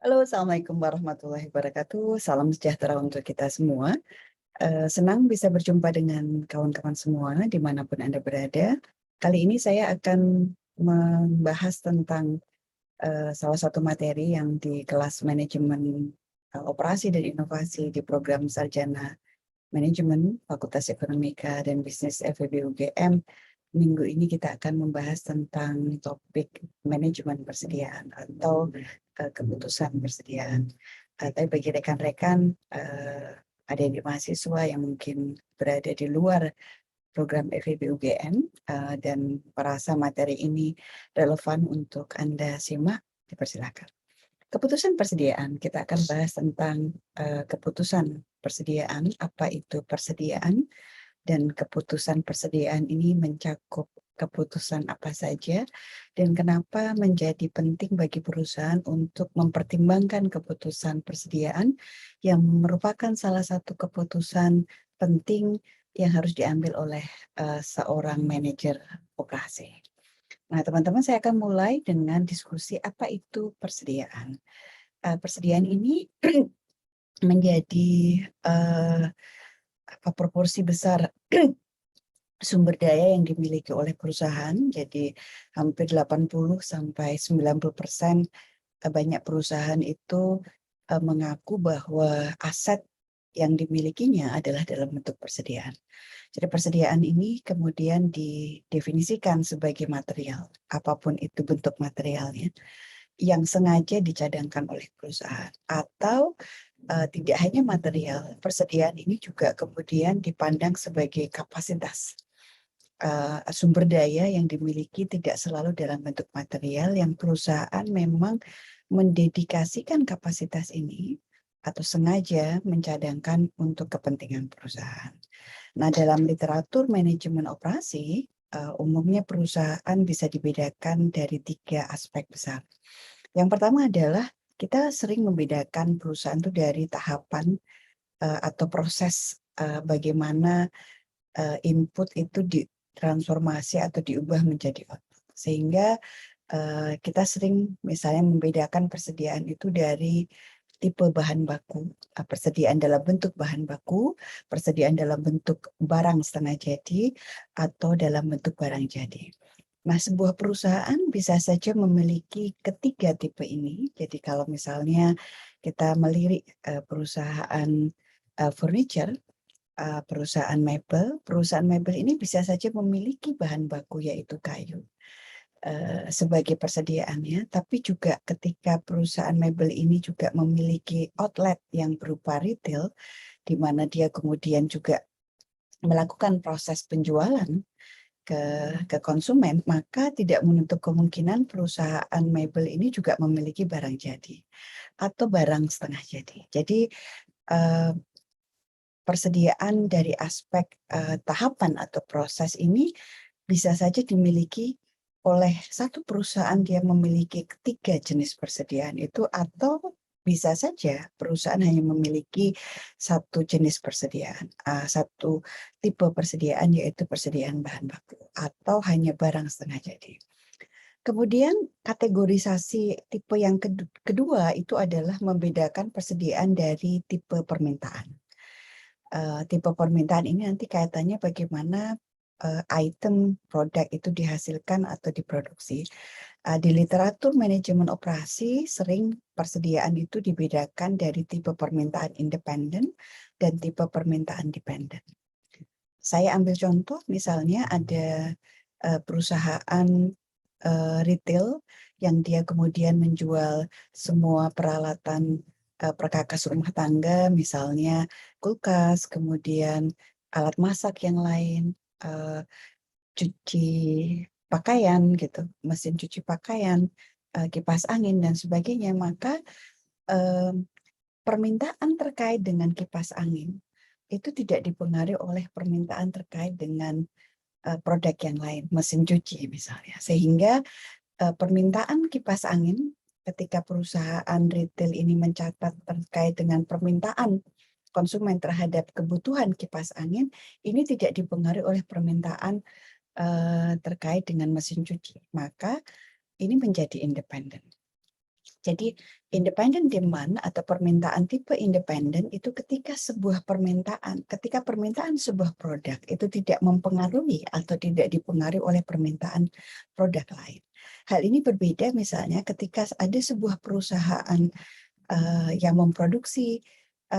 Halo, Assalamualaikum warahmatullahi wabarakatuh. Salam sejahtera untuk kita semua. Senang bisa berjumpa dengan kawan-kawan semua dimanapun Anda berada. Kali ini saya akan membahas tentang salah satu materi yang di kelas manajemen operasi dan inovasi di program Sarjana Manajemen Fakultas Ekonomika dan Bisnis FEB UGM. Minggu ini kita akan membahas tentang topik manajemen persediaan atau keputusan persediaan. Tapi bagi rekan-rekan, adik-adik mahasiswa yang mungkin berada di luar program FEB UGM dan merasa materi ini relevan untuk Anda simak, dipersilakan. Keputusan persediaan, kita akan bahas tentang keputusan persediaan, apa itu persediaan, dan keputusan persediaan ini mencakup keputusan apa saja dan kenapa menjadi penting bagi perusahaan untuk mempertimbangkan keputusan persediaan yang merupakan salah satu keputusan penting yang harus diambil oleh seorang manajer operasi. Nah, teman-teman, saya akan mulai dengan diskusi apa itu persediaan. Persediaan ini menjadi proporsi besar sumber daya yang dimiliki oleh perusahaan. Jadi hampir 80-90% banyak perusahaan itu mengaku bahwa aset yang dimilikinya adalah dalam bentuk persediaan. Jadi persediaan ini kemudian didefinisikan sebagai material, apapun itu bentuk materialnya, yang sengaja dicadangkan oleh perusahaan. Atau tidak hanya material, persediaan ini juga kemudian dipandang sebagai kapasitas sumber daya yang dimiliki tidak selalu dalam bentuk material, yang perusahaan memang mendedikasikan kapasitas ini atau sengaja mencadangkan untuk kepentingan perusahaan. Nah, dalam literatur manajemen operasi, umumnya perusahaan bisa dibedakan dari 3 aspek besar. Yang pertama adalah kita sering membedakan perusahaan itu dari tahapan atau proses bagaimana input itu ditransformasi atau diubah menjadi output. Sehingga kita sering misalnya membedakan persediaan itu dari tipe bahan baku, persediaan dalam bentuk bahan baku, persediaan dalam bentuk barang setengah jadi, atau dalam bentuk barang jadi. Nah, sebuah perusahaan bisa saja memiliki ketiga tipe ini. Jadi kalau misalnya kita melirik perusahaan furniture, perusahaan mebel ini bisa saja memiliki bahan baku yaitu kayu sebagai persediaannya, tapi juga ketika perusahaan mebel ini juga memiliki outlet yang berupa retail, di mana dia kemudian juga melakukan proses penjualan ke konsumen, maka tidak menutup kemungkinan perusahaan mebel ini juga memiliki barang jadi atau barang setengah jadi. Jadi persediaan dari aspek tahapan atau proses ini bisa saja dimiliki oleh satu perusahaan, dia memiliki ketiga jenis persediaan itu, atau bisa saja perusahaan hanya memiliki satu jenis persediaan, satu tipe persediaan, yaitu persediaan bahan baku, atau hanya barang setengah jadi. Kemudian kategorisasi tipe yang kedua itu adalah membedakan persediaan dari tipe permintaan. Tipe permintaan ini nanti kaitannya bagaimana item produk itu dihasilkan atau diproduksi. Di literatur manajemen operasi sering persediaan itu dibedakan dari tipe permintaan independen dan tipe permintaan dependen. Saya ambil contoh, misalnya ada perusahaan retail yang dia kemudian menjual semua peralatan perkakas rumah tangga, misalnya kulkas, kemudian alat masak yang lain, cuci pakaian gitu, mesin cuci pakaian, kipas angin dan sebagainya. Maka permintaan terkait dengan kipas angin itu tidak dipengaruhi oleh permintaan terkait dengan produk yang lain, mesin cuci misalnya. Sehingga permintaan kipas angin ketika perusahaan retail ini mencatat terkait dengan permintaan konsumen terhadap kebutuhan kipas angin, ini tidak dipengaruhi oleh permintaan terkait dengan mesin cuci. Maka ini menjadi independen. Jadi independent demand atau permintaan tipe independen itu ketika permintaan sebuah produk itu tidak mempengaruhi atau tidak dipengaruhi oleh permintaan produk lain. Hal ini berbeda misalnya ketika ada sebuah perusahaan yang memproduksi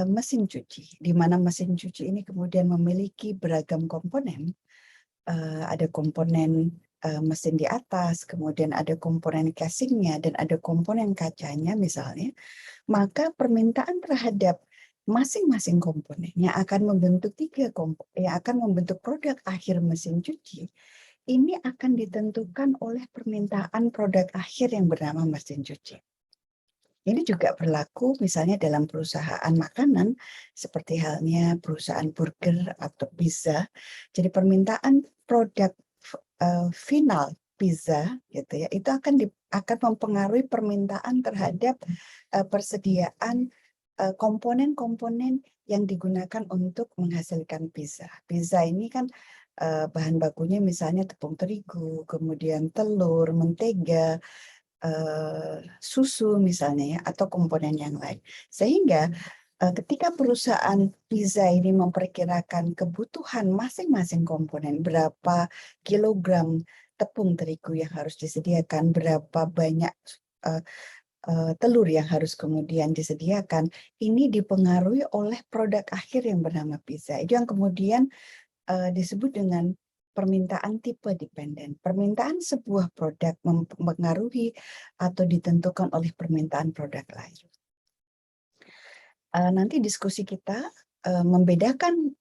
mesin cuci, di mana mesin cuci ini kemudian memiliki beragam komponen. Ada komponen mesin di atas, kemudian ada komponen casingnya, dan ada komponen kacanya misalnya, maka permintaan terhadap masing-masing komponen yang akan membentuk yang akan membentuk produk akhir mesin cuci, ini akan ditentukan oleh permintaan produk akhir yang bernama mesin cuci. Ini juga berlaku misalnya dalam perusahaan makanan, seperti halnya perusahaan burger atau pizza. Jadi permintaan produk final pizza gitu ya, itu akan mempengaruhi permintaan terhadap persediaan komponen-komponen yang digunakan untuk menghasilkan pizza. Pizza ini kan bahan bakunya misalnya tepung terigu, kemudian telur, mentega, susu misalnya ya, atau komponen yang lain. Sehingga ketika perusahaan pizza ini memperkirakan kebutuhan masing-masing komponen, berapa kilogram tepung terigu yang harus disediakan, berapa banyak telur yang harus kemudian disediakan, ini dipengaruhi oleh produk akhir yang bernama pizza. Itu yang kemudian disebut dengan permintaan tipe dependen. Permintaan sebuah produk mempengaruhi atau ditentukan oleh permintaan produk lain. Nanti diskusi kita membedakan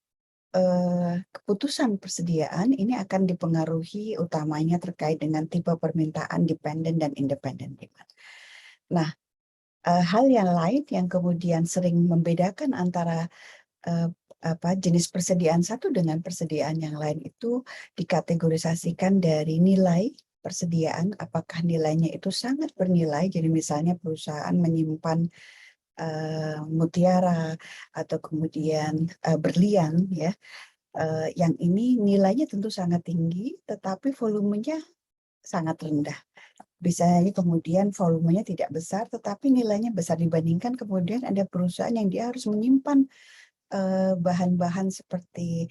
keputusan persediaan ini akan dipengaruhi utamanya terkait dengan tipe permintaan dependen dan independen demand. Nah, hal yang lain yang kemudian sering membedakan antara jenis persediaan satu dengan persediaan yang lain itu dikategorisasikan dari nilai persediaan, apakah nilainya itu sangat bernilai, jadi misalnya perusahaan menyimpan mutiara atau kemudian berlian ya, yang ini nilainya tentu sangat tinggi tetapi volumenya sangat rendah. Bisa kemudian volumenya tidak besar tetapi nilainya besar dibandingkan kemudian ada perusahaan yang dia harus menyimpan bahan-bahan seperti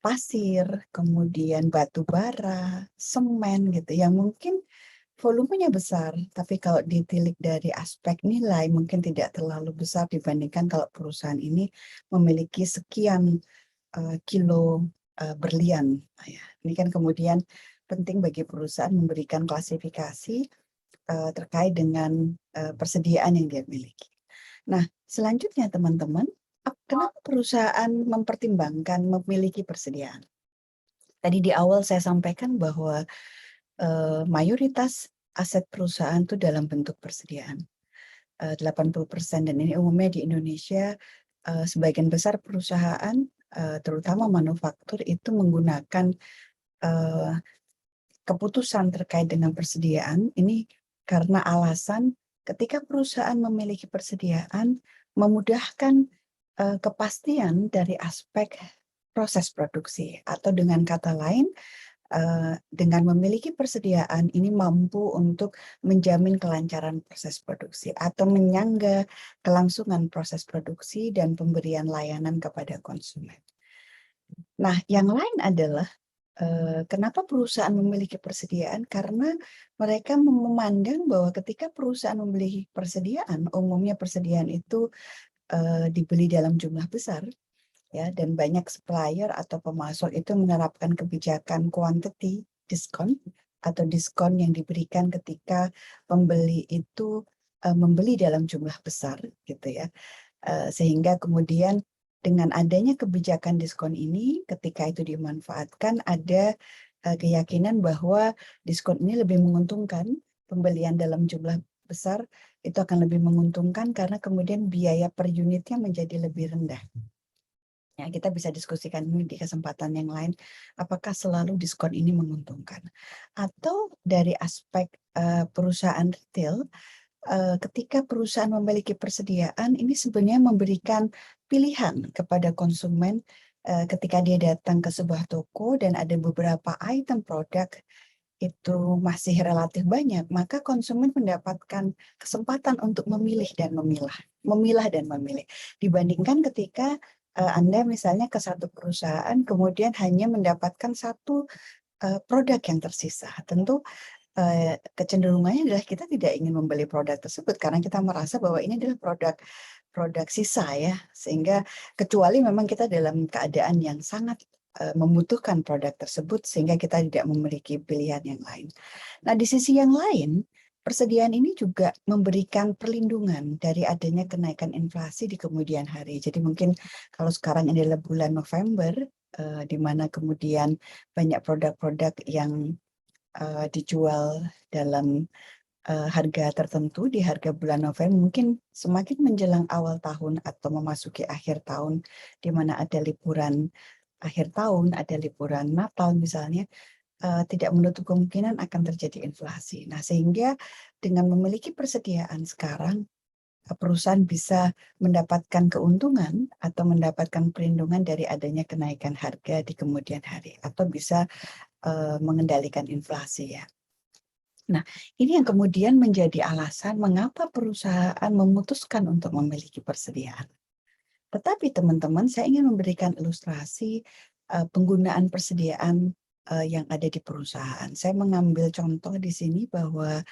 pasir, kemudian batu bara, semen gitu, yang mungkin volumenya besar, tapi kalau ditilik dari aspek nilai mungkin tidak terlalu besar dibandingkan kalau perusahaan ini memiliki sekian kilo berlian. Nah, ya. Ini kan kemudian penting bagi perusahaan memberikan klasifikasi terkait dengan persediaan yang dia miliki. Nah, selanjutnya teman-teman, kenapa perusahaan mempertimbangkan memiliki persediaan? Tadi di awal saya sampaikan bahwa mayoritas aset perusahaan itu dalam bentuk persediaan. 80% dan ini umumnya di Indonesia, sebagian besar perusahaan, terutama manufaktur itu menggunakan keputusan terkait dengan persediaan ini karena alasan ketika perusahaan memiliki persediaan memudahkan kepastian dari aspek proses produksi, atau dengan kata lain dengan memiliki persediaan ini mampu untuk menjamin kelancaran proses produksi atau menyangga kelangsungan proses produksi dan pemberian layanan kepada konsumen. Nah, yang lain adalah kenapa perusahaan memiliki persediaan? Karena mereka memandang bahwa ketika perusahaan memiliki persediaan, umumnya persediaan itu dibeli dalam jumlah besar, ya, dan banyak supplier atau pemasok itu menerapkan kebijakan quantity diskon atau diskon yang diberikan ketika pembeli itu membeli dalam jumlah besar, gitu ya. Sehingga kemudian dengan adanya kebijakan diskon ini, ketika itu dimanfaatkan, ada keyakinan bahwa diskon ini lebih menguntungkan, pembelian dalam jumlah besar itu akan lebih menguntungkan karena kemudian biaya per unitnya menjadi lebih rendah. Ya, kita bisa diskusikan ini di kesempatan yang lain, apakah selalu diskon ini menguntungkan. Atau dari aspek perusahaan retail, ketika perusahaan memiliki persediaan, ini sebenarnya memberikan pilihan kepada konsumen ketika dia datang ke sebuah toko dan ada beberapa item produk itu masih relatif banyak, maka konsumen mendapatkan kesempatan untuk memilih dan memilah dan memilih. Dibandingkan ketika Anda misalnya ke satu perusahaan kemudian hanya mendapatkan satu produk yang tersisa. Tentu kecenderungannya adalah kita tidak ingin membeli produk tersebut karena kita merasa bahwa ini adalah produk produk sisa ya, sehingga kecuali memang kita dalam keadaan yang sangat membutuhkan produk tersebut sehingga kita tidak memiliki pilihan yang lain. Nah, di sisi yang lain, persediaan ini juga memberikan perlindungan dari adanya kenaikan inflasi di kemudian hari. Jadi mungkin kalau sekarang ini adalah bulan November, di mana kemudian banyak produk-produk yang dijual dalam harga tertentu di harga bulan November, mungkin semakin menjelang awal tahun atau memasuki akhir tahun, di mana ada liburan akhir tahun, ada liburan Natal misalnya, tidak menutup kemungkinan akan terjadi inflasi. Nah, sehingga dengan memiliki persediaan sekarang, perusahaan bisa mendapatkan keuntungan atau mendapatkan perlindungan dari adanya kenaikan harga di kemudian hari, atau bisa mengendalikan inflasi ya. Nah, ini yang kemudian menjadi alasan mengapa perusahaan memutuskan untuk memiliki persediaan. Tetapi teman-teman, saya ingin memberikan ilustrasi penggunaan persediaan yang ada di perusahaan. Saya mengambil contoh di sini bahwa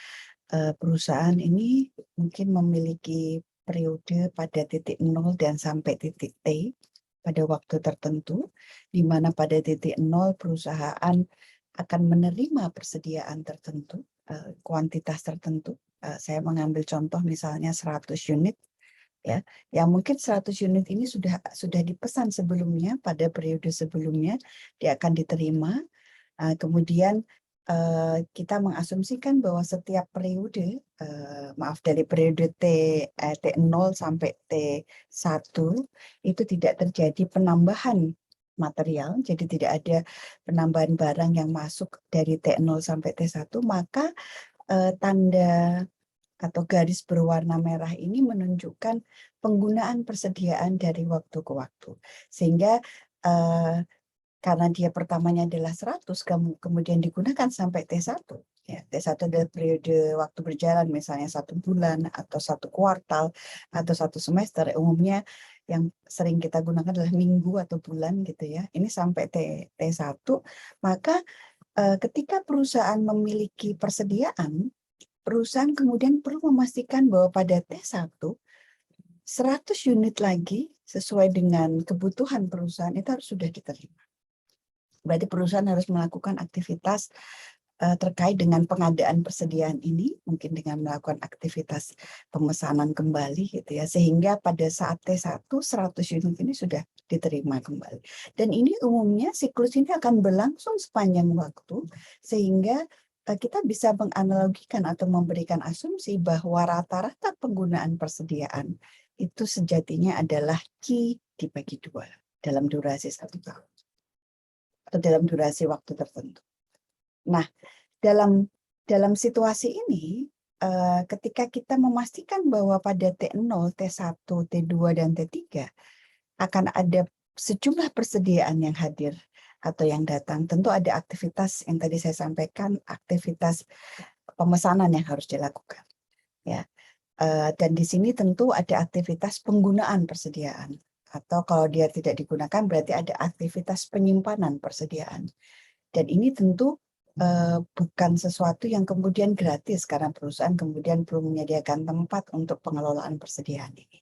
perusahaan ini mungkin memiliki periode pada titik 0 dan sampai titik T pada waktu tertentu, di mana pada titik 0 perusahaan akan menerima persediaan tertentu, kuantitas tertentu. Saya mengambil contoh misalnya 100 unit, ya, yang mungkin 100 unit ini sudah dipesan sebelumnya pada periode sebelumnya, dia akan diterima. Kemudian kita mengasumsikan bahwa setiap periode, dari periode T0 sampai T1 itu tidak terjadi penambahan material, jadi tidak ada penambahan barang yang masuk dari T0 sampai T1, maka tanda atau garis berwarna merah ini menunjukkan penggunaan persediaan dari waktu ke waktu. Sehingga karena dia pertamanya adalah 100, kemudian digunakan sampai T1. Ya, T1 adalah periode waktu berjalan, misalnya 1 bulan, atau 1 kuartal, atau 1 semester. Umumnya yang sering kita gunakan adalah minggu atau bulan gitu ya. Ini sampai T1, maka ketika perusahaan memiliki persediaan, perusahaan kemudian perlu memastikan bahwa pada T1, 100 unit lagi sesuai dengan kebutuhan perusahaan itu harus sudah diterima. Berarti perusahaan harus melakukan aktivitas terkait dengan pengadaan persediaan ini, mungkin dengan melakukan aktivitas pemesanan kembali gitu ya, sehingga pada saat T1 100 unit ini sudah diterima kembali. Dan ini umumnya siklus ini akan berlangsung sepanjang waktu, sehingga kita bisa menganalogikan atau memberikan asumsi bahwa rata-rata penggunaan persediaan itu sejatinya adalah Q dibagi 2 dalam durasi 1 tahun atau dalam durasi waktu tertentu. Nah, dalam situasi ini, ketika kita memastikan bahwa pada T0, T1, T2, dan T3 akan ada sejumlah persediaan yang hadir atau yang datang, tentu ada aktivitas yang tadi saya sampaikan, aktivitas pemesanan yang harus dilakukan. Ya, dan di sini tentu ada aktivitas penggunaan persediaan. Atau kalau dia tidak digunakan berarti ada aktivitas penyimpanan persediaan. Dan ini tentu bukan sesuatu yang kemudian gratis karena perusahaan kemudian perlu menyediakan tempat untuk pengelolaan persediaan ini.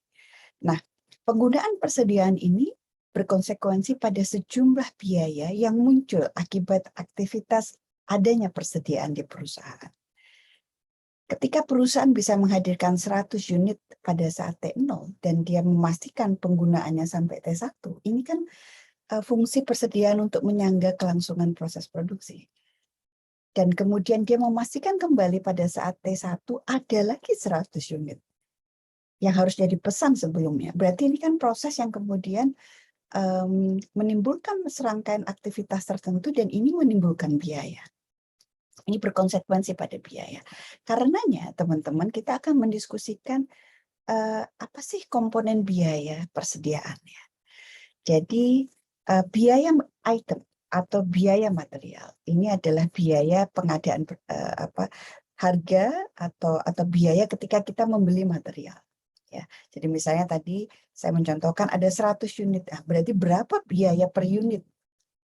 Nah, penggunaan persediaan ini berkonsekuensi pada sejumlah biaya yang muncul akibat aktivitas adanya persediaan di perusahaan. Ketika perusahaan bisa menghadirkan 100 unit pada saat T0 dan dia memastikan penggunaannya sampai T1, ini kan fungsi persediaan untuk menyangga kelangsungan proses produksi. Dan kemudian dia memastikan kembali pada saat T1 ada lagi 100 unit yang harusnya dipesan sebelumnya. Berarti ini kan proses yang kemudian menimbulkan serangkaian aktivitas tertentu dan ini menimbulkan biaya. Ini berkonsekuensi pada biaya. Karenanya, teman-teman, kita akan mendiskusikan apa sih komponen biaya persediaannya. Jadi, biaya item atau biaya material. Ini adalah biaya pengadaan harga atau biaya ketika kita membeli material. Ya, jadi misalnya tadi saya mencontohkan ada 100 unit, berarti berapa biaya per unit?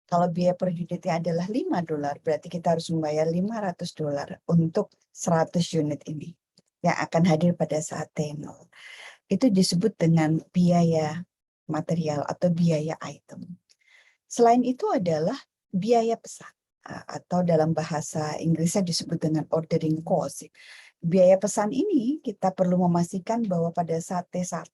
Kalau biaya per unitnya adalah $5, berarti kita harus membayar $500 untuk 100 unit ini yang akan hadir pada saat T0. Itu disebut dengan biaya material atau biaya item. Selain itu adalah biaya pesan atau dalam bahasa Inggrisnya disebut dengan ordering cost. Biaya pesan ini kita perlu memastikan bahwa pada saat T1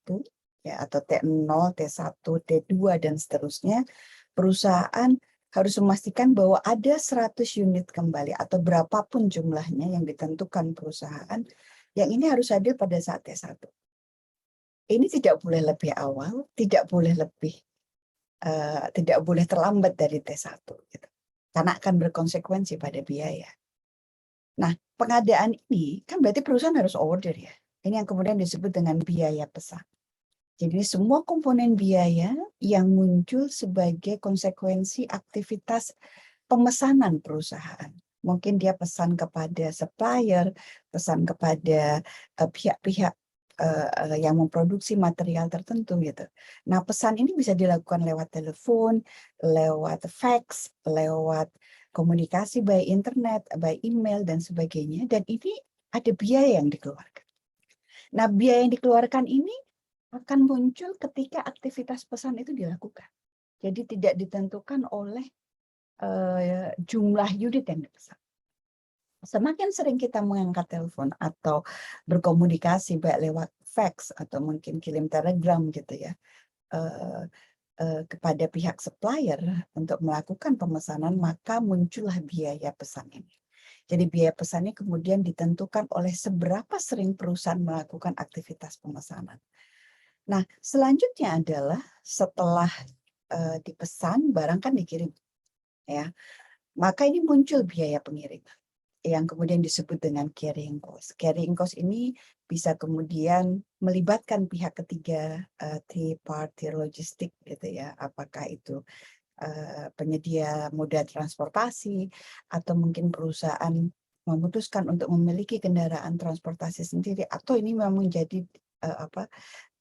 ya atau T0, T1, T2 dan seterusnya perusahaan harus memastikan bahwa ada 100 unit kembali atau berapapun jumlahnya yang ditentukan perusahaan yang ini harus hadir pada saat T1. Ini tidak boleh lebih awal, tidak boleh terlambat dari T1 gitu. Karena akan berkonsekuensi pada biaya. Nah, pengadaan ini kan berarti perusahaan harus order ya. Ini yang kemudian disebut dengan biaya pesan. Jadi semua komponen biaya yang muncul sebagai konsekuensi aktivitas pemesanan perusahaan. Mungkin dia pesan kepada supplier, pesan kepada pihak-pihak yang memproduksi material tertentu gitu. Nah, pesan ini bisa dilakukan lewat telepon, lewat fax, lewat komunikasi by internet, by email dan sebagainya. Dan ini ada biaya yang dikeluarkan. Nah, biaya yang dikeluarkan ini akan muncul ketika aktivitas pesan itu dilakukan. Jadi tidak ditentukan oleh jumlah unit yang dipesan. Semakin sering kita mengangkat telepon atau berkomunikasi baik lewat fax atau mungkin kirim telegram gitu ya kepada pihak supplier untuk melakukan pemesanan, maka muncullah biaya pesan ini. Jadi biaya pesannya kemudian ditentukan oleh seberapa sering perusahaan melakukan aktivitas pemesanan. Nah, selanjutnya adalah setelah dipesan, barang kan dikirim, ya. Maka ini muncul biaya pengiriman yang kemudian disebut dengan carrying cost. Carrying cost ini bisa kemudian melibatkan pihak ketiga, third party logistik gitu ya. Apakah itu penyedia moda transportasi atau mungkin perusahaan memutuskan untuk memiliki kendaraan transportasi sendiri atau ini memang menjadi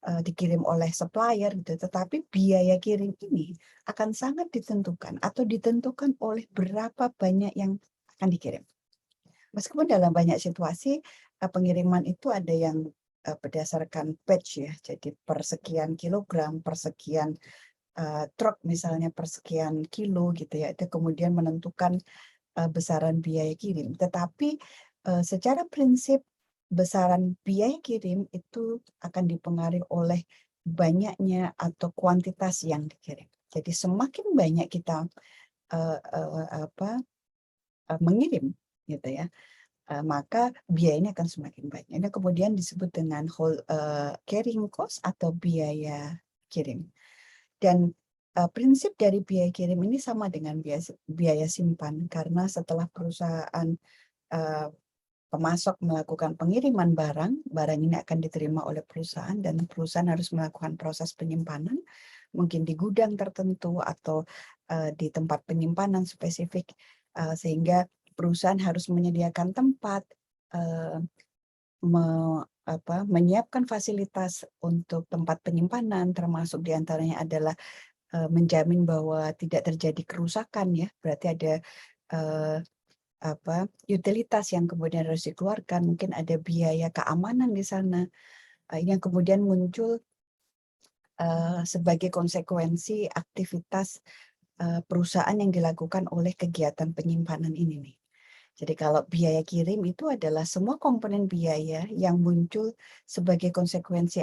dikirim oleh supplier gitu, tetapi biaya kirim ini akan sangat ditentukan atau ditentukan oleh berapa banyak yang akan dikirim. Meskipun dalam banyak situasi pengiriman itu ada yang berdasarkan batch ya, jadi per sekian kilogram, per sekian truk misalnya per sekian kilo gitu ya, itu kemudian menentukan besaran biaya kirim. Tetapi secara prinsip besaran biaya kirim itu akan dipengaruhi oleh banyaknya atau kuantitas yang dikirim. Jadi semakin banyak kita mengirim gitu ya, maka biayanya akan semakin banyak. Ini kemudian disebut dengan carrying cost atau biaya kirim. Dan prinsip dari biaya kirim ini sama dengan biaya simpan, karena setelah perusahaan pemasok melakukan pengiriman barang ini akan diterima oleh perusahaan dan perusahaan harus melakukan proses penyimpanan, mungkin di gudang tertentu atau di tempat penyimpanan spesifik, sehingga perusahaan harus menyediakan tempat, menyiapkan fasilitas untuk tempat penyimpanan, termasuk diantaranya adalah menjamin bahwa tidak terjadi kerusakan ya, berarti ada utilitas yang kemudian harus dikeluarkan, mungkin ada biaya keamanan di sana, yang kemudian muncul sebagai konsekuensi aktivitas perusahaan yang dilakukan oleh kegiatan penyimpanan ini nih. Jadi kalau biaya kirim itu adalah semua komponen biaya yang muncul sebagai konsekuensi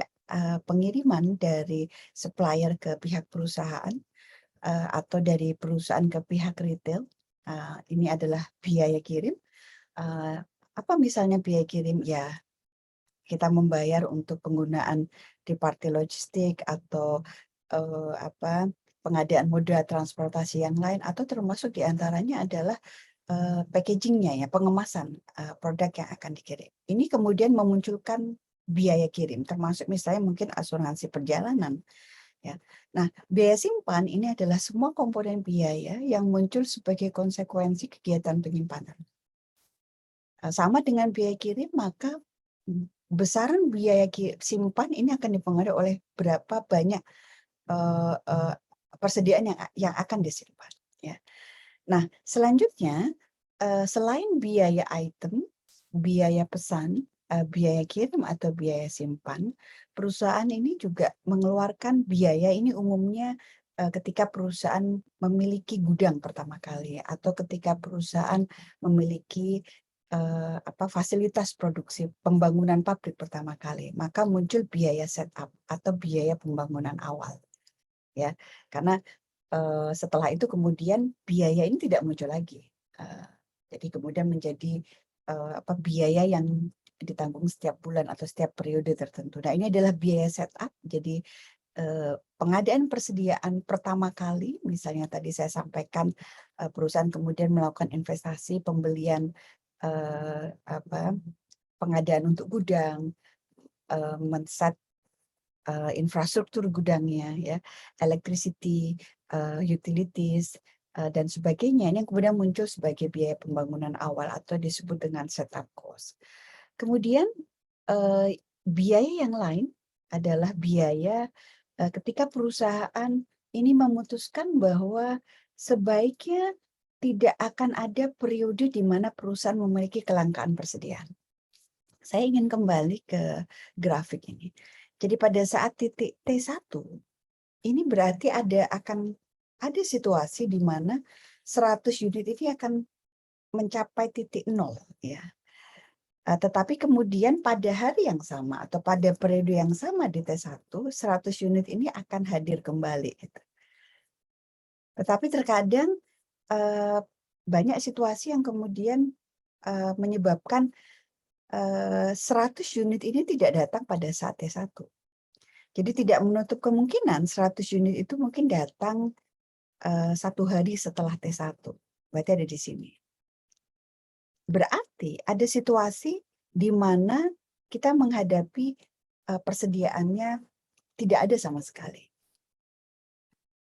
pengiriman dari supplier ke pihak perusahaan atau dari perusahaan ke pihak retail. Ini adalah biaya kirim. Apa misalnya biaya kirim? Ya, kita membayar untuk penggunaan di party logistik atau pengadaan moda transportasi yang lain, atau termasuk diantaranya adalah packagingnya ya, pengemasan produk yang akan dikirim. Ini kemudian memunculkan biaya kirim, termasuk misalnya mungkin asuransi perjalanan ya. Nah, biaya simpan ini adalah semua komponen biaya yang muncul sebagai konsekuensi kegiatan penyimpanan. Sama dengan biaya kirim, maka besaran biaya simpan ini akan dipengaruhi oleh berapa banyak persediaan yang akan disimpan. Ya. Nah, selanjutnya selain biaya item, biaya pesan, biaya kirim atau biaya simpan, perusahaan ini juga mengeluarkan biaya ini umumnya ketika perusahaan memiliki gudang pertama kali atau ketika perusahaan memiliki fasilitas produksi pembangunan pabrik pertama kali, maka muncul biaya setup atau biaya pembangunan awal, ya, karena setelah itu kemudian biaya ini tidak muncul lagi, jadi kemudian menjadi biaya yang ditanggung setiap bulan atau setiap periode tertentu. Nah, ini adalah biaya setup. Jadi pengadaan persediaan pertama kali, misalnya tadi saya sampaikan perusahaan kemudian melakukan investasi pembelian pengadaan untuk gudang, men-set infrastruktur gudangnya, ya, electricity, utilities, dan sebagainya. Ini yang kemudian muncul sebagai biaya pembangunan awal atau disebut dengan setup cost. Kemudian biaya yang lain adalah biaya ketika perusahaan ini memutuskan bahwa sebaiknya tidak akan ada periode di mana perusahaan memiliki kelangkaan persediaan. Saya ingin kembali ke grafik ini. Jadi pada saat titik T1, ini berarti akan ada situasi di mana 100 unit ini akan mencapai titik nol, ya. Tetapi kemudian pada hari yang sama atau pada periode yang sama di T1, 100 unit ini akan hadir kembali, gitu. Tetapi terkadang banyak situasi yang kemudian menyebabkan 100 unit ini tidak datang pada saat T1. Jadi tidak menutup kemungkinan 100 unit itu mungkin datang 1 hari setelah T1. Berarti ada di sini. Berarti ada situasi di mana kita menghadapi persediaannya tidak ada sama sekali.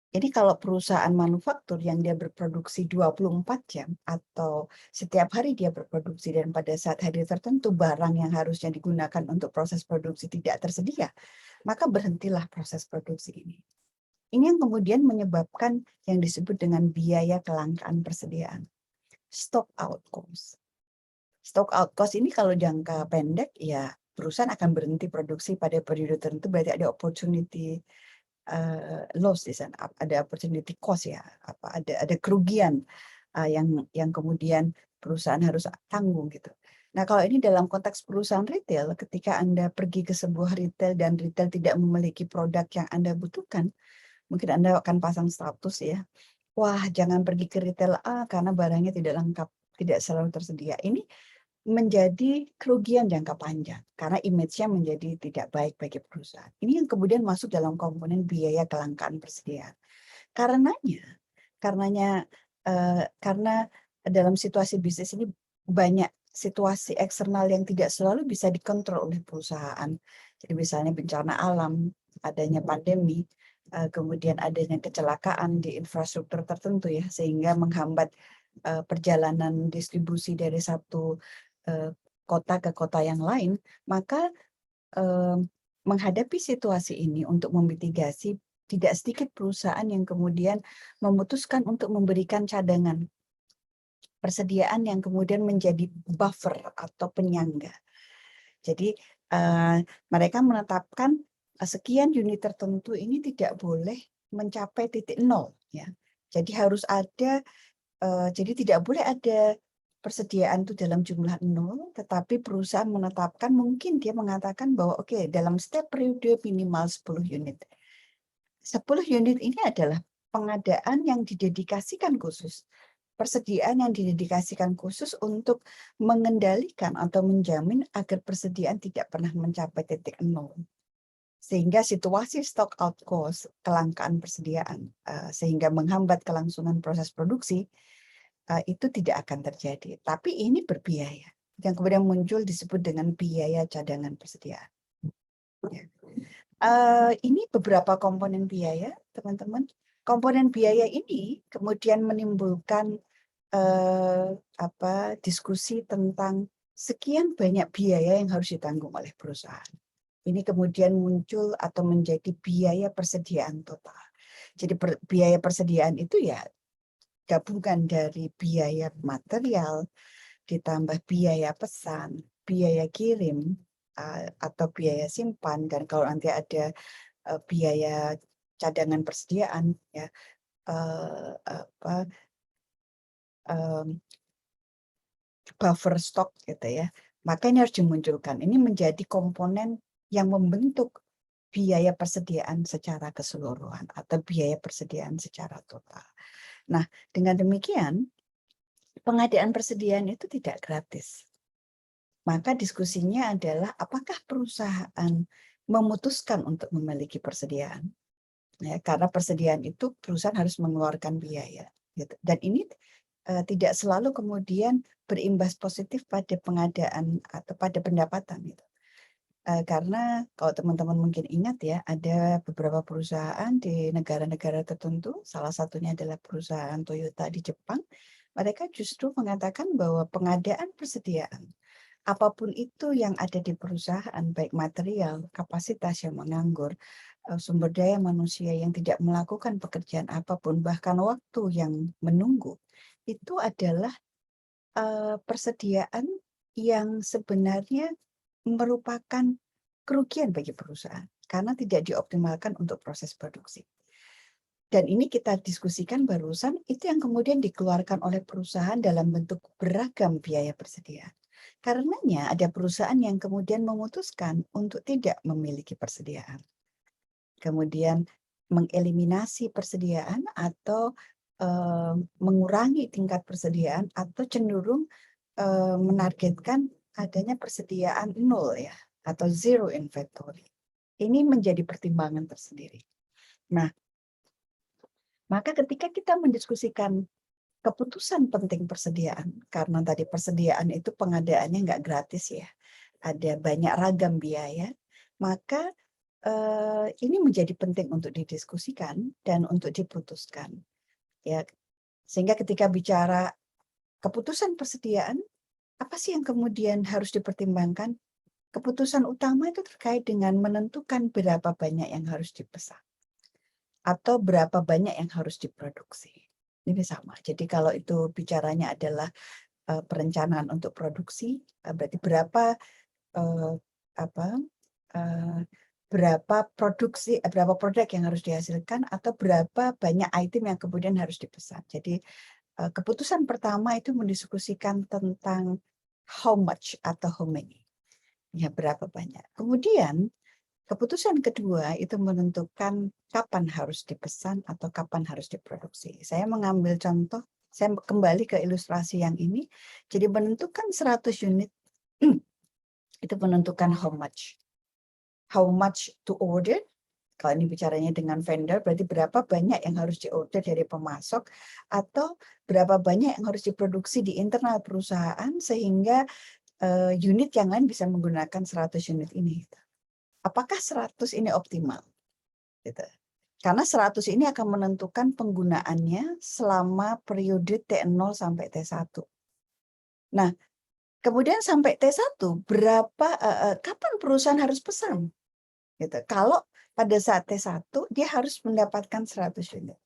Jadi kalau perusahaan manufaktur yang dia berproduksi 24 jam atau setiap hari dia berproduksi dan pada saat hari tertentu barang yang harusnya digunakan untuk proses produksi tidak tersedia, maka berhentilah proses produksi ini. Ini yang kemudian menyebabkan yang disebut dengan biaya kelangkaan persediaan. Stock out cost. Stock out cost ini kalau jangka pendek, ya perusahaan akan berhenti produksi pada periode tertentu, berarti ada opportunity loss di sana, ada opportunity cost, ya, ada kerugian yang kemudian perusahaan harus tanggung, gitu. Nah, kalau ini dalam konteks perusahaan retail, ketika Anda pergi ke sebuah retail dan retail tidak memiliki produk yang Anda butuhkan, mungkin Anda akan pasang status, ya, wah, jangan pergi ke retail A karena barangnya tidak lengkap, tidak selalu tersedia. Ini menjadi kerugian jangka panjang karena image-nya menjadi tidak baik bagi perusahaan. Ini yang kemudian masuk dalam komponen biaya kelangkaan persediaan. Karena dalam situasi bisnis ini banyak situasi eksternal yang tidak selalu bisa dikontrol oleh perusahaan. Jadi misalnya bencana alam, adanya pandemi, kemudian adanya kecelakaan di infrastruktur tertentu, ya, sehingga menghambat perjalanan distribusi dari satu kota ke kota yang lain, maka menghadapi situasi ini untuk memitigasi, tidak sedikit perusahaan yang kemudian memutuskan untuk memberikan cadangan persediaan yang kemudian menjadi buffer atau penyangga. Jadi mereka menetapkan sekian unit tertentu ini tidak boleh mencapai titik nol, ya. Jadi harus ada, jadi tidak boleh ada persediaan itu dalam jumlah nol, tetapi perusahaan menetapkan, mungkin dia mengatakan bahwa oke, dalam setiap periode minimal 10 unit. 10 unit ini adalah pengadaan yang didedikasikan khusus, persediaan yang didedikasikan khusus untuk mengendalikan atau menjamin agar persediaan tidak pernah mencapai titik nol. Sehingga situasi stock out cost, kelangkaan persediaan, sehingga menghambat kelangsungan proses produksi, itu tidak akan terjadi. Tapi ini berbiaya. Yang kemudian muncul disebut dengan biaya cadangan persediaan. Ya. Ini beberapa komponen biaya, teman-teman. Komponen biaya ini kemudian menimbulkan diskusi tentang sekian banyak biaya yang harus ditanggung oleh perusahaan. Ini kemudian muncul atau menjadi biaya persediaan total. Jadi biaya persediaan itu ya gabungan dari biaya material, ditambah biaya pesan, biaya kirim, atau biaya simpan, dan kalau nanti ada biaya cadangan persediaan, ya, buffer stock gitu ya. Maka ini harus dimunculkan. Ini menjadi komponen yang membentuk biaya persediaan secara keseluruhan atau biaya persediaan secara total. Nah, dengan demikian pengadaan persediaan itu tidak gratis. Maka diskusinya adalah apakah perusahaan memutuskan untuk memiliki persediaan. Ya, karena persediaan itu perusahaan harus mengeluarkan biaya. Gitu. Dan ini tidak selalu kemudian berimbas positif pada pengadaan atau pada pendapatan. Gitu. Karena kalau teman-teman mungkin ingat ya, ada beberapa perusahaan di negara-negara tertentu, salah satunya adalah perusahaan Toyota di Jepang, mereka justru mengatakan bahwa pengadaan persediaan, apapun itu yang ada di perusahaan, baik material, kapasitas yang menganggur, sumber daya manusia yang tidak melakukan pekerjaan apapun, bahkan waktu yang menunggu, itu adalah persediaan yang sebenarnya merupakan kerugian bagi perusahaan karena tidak dioptimalkan untuk proses produksi. Dan ini kita diskusikan barusan, itu yang kemudian dikeluarkan oleh perusahaan dalam bentuk beragam biaya persediaan. Karenanya ada perusahaan yang kemudian memutuskan untuk tidak memiliki persediaan. Kemudian mengeliminasi persediaan atau mengurangi tingkat persediaan atau cenderung menargetkan adanya persediaan nol ya, atau zero inventory. Ini menjadi pertimbangan tersendiri. Nah, maka ketika kita mendiskusikan keputusan penting persediaan, karena tadi persediaan itu pengadaannya nggak gratis ya, ada banyak ragam biaya, maka ini menjadi penting untuk didiskusikan dan untuk diputuskan. Ya, sehingga ketika bicara keputusan persediaan, apa sih yang kemudian harus dipertimbangkan? Keputusan utama itu terkait dengan menentukan berapa banyak yang harus dipesan atau berapa banyak yang harus diproduksi. Ini sama. Jadi kalau itu bicaranya adalah perencanaan untuk produksi, berarti berapa uh, apa uh, berapa berapa produk yang harus dihasilkan atau berapa banyak item yang kemudian harus dipesan. Jadi keputusan pertama itu mendiskusikan tentang how much atau how many. Ya, berapa banyak. Kemudian keputusan kedua itu menentukan kapan harus dipesan atau kapan harus diproduksi. Saya mengambil contoh, saya kembali ke ilustrasi yang ini. Jadi menentukan 100 unit itu menentukan how much. How much to order. Kalau ini bicaranya dengan vendor, berarti berapa banyak yang harus diorder dari pemasok atau berapa banyak yang harus diproduksi di internal perusahaan sehingga unit yang lain bisa menggunakan 100 unit ini. Apakah 100 ini optimal? Gitu. Karena 100 ini akan menentukan penggunaannya selama periode T0 sampai T1. Nah, kemudian sampai T1, kapan perusahaan harus pesan? Gitu. Kalau pada saat T1, dia harus mendapatkan 100 unit.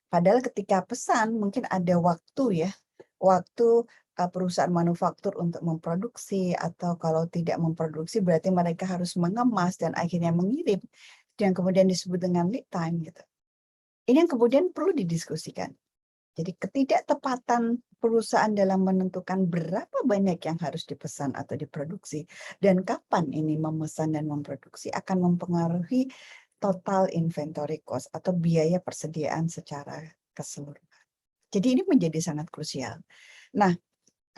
Padahal ketika pesan, mungkin ada waktu ya, waktu perusahaan manufaktur untuk memproduksi, atau kalau tidak memproduksi berarti mereka harus mengemas dan akhirnya mengirim, yang kemudian disebut dengan lead time gitu. Ini yang kemudian perlu didiskusikan. Jadi ketidaktepatan perusahaan dalam menentukan berapa banyak yang harus dipesan atau diproduksi dan kapan ini memesan dan memproduksi akan mempengaruhi total inventory cost atau biaya persediaan secara keseluruhan. Jadi ini menjadi sangat krusial. Nah,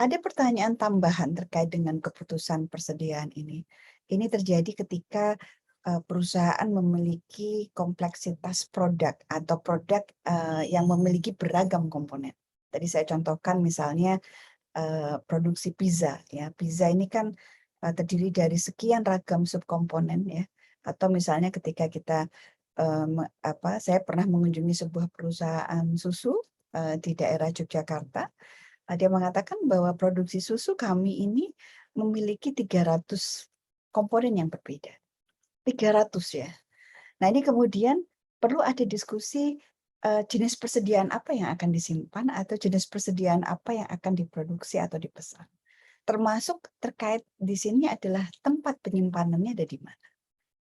ada pertanyaan tambahan terkait dengan keputusan persediaan ini. Ini terjadi ketika perusahaan memiliki kompleksitas produk atau produk yang memiliki beragam komponen. Tadi saya contohkan misalnya produksi pizza. Ya, pizza ini kan terdiri dari sekian ragam subkomponen ya. Atau misalnya ketika kita saya pernah mengunjungi sebuah perusahaan susu di daerah Yogyakarta. Dia mengatakan bahwa produksi susu kami ini memiliki 300 komponen yang berbeda. 300 ya. Nah, ini kemudian perlu ada diskusi jenis persediaan apa yang akan disimpan atau jenis persediaan apa yang akan diproduksi atau dipesan. Termasuk terkait di sini adalah tempat penyimpanannya ada di mana.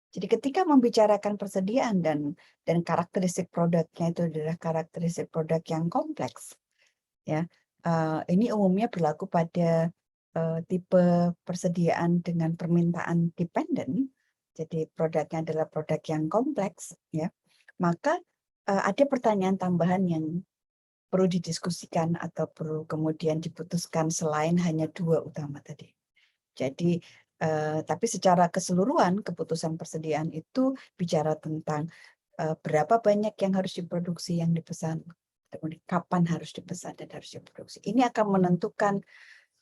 Jadi ketika membicarakan persediaan dan karakteristik produknya itu adalah karakteristik produk yang kompleks, ya ini umumnya berlaku pada tipe persediaan dengan permintaan dependen. Jadi produknya adalah produk yang kompleks, ya. Maka ada pertanyaan tambahan yang perlu didiskusikan atau perlu kemudian diputuskan selain hanya dua utama tadi. Jadi, tapi secara keseluruhan keputusan persediaan itu bicara tentang berapa banyak yang harus diproduksi, yang dipesan, kemudian kapan harus dipesan dan harus diproduksi. Ini akan menentukan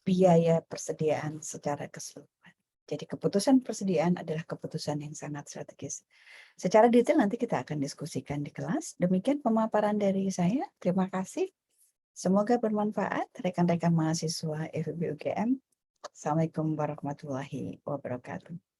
biaya persediaan secara keseluruhan. Jadi keputusan persediaan adalah keputusan yang sangat strategis. Secara detail nanti kita akan diskusikan di kelas. Demikian pemaparan dari saya. Terima kasih. Semoga bermanfaat rekan-rekan mahasiswa FEB UGM. Assalamualaikum warahmatullahi wabarakatuh.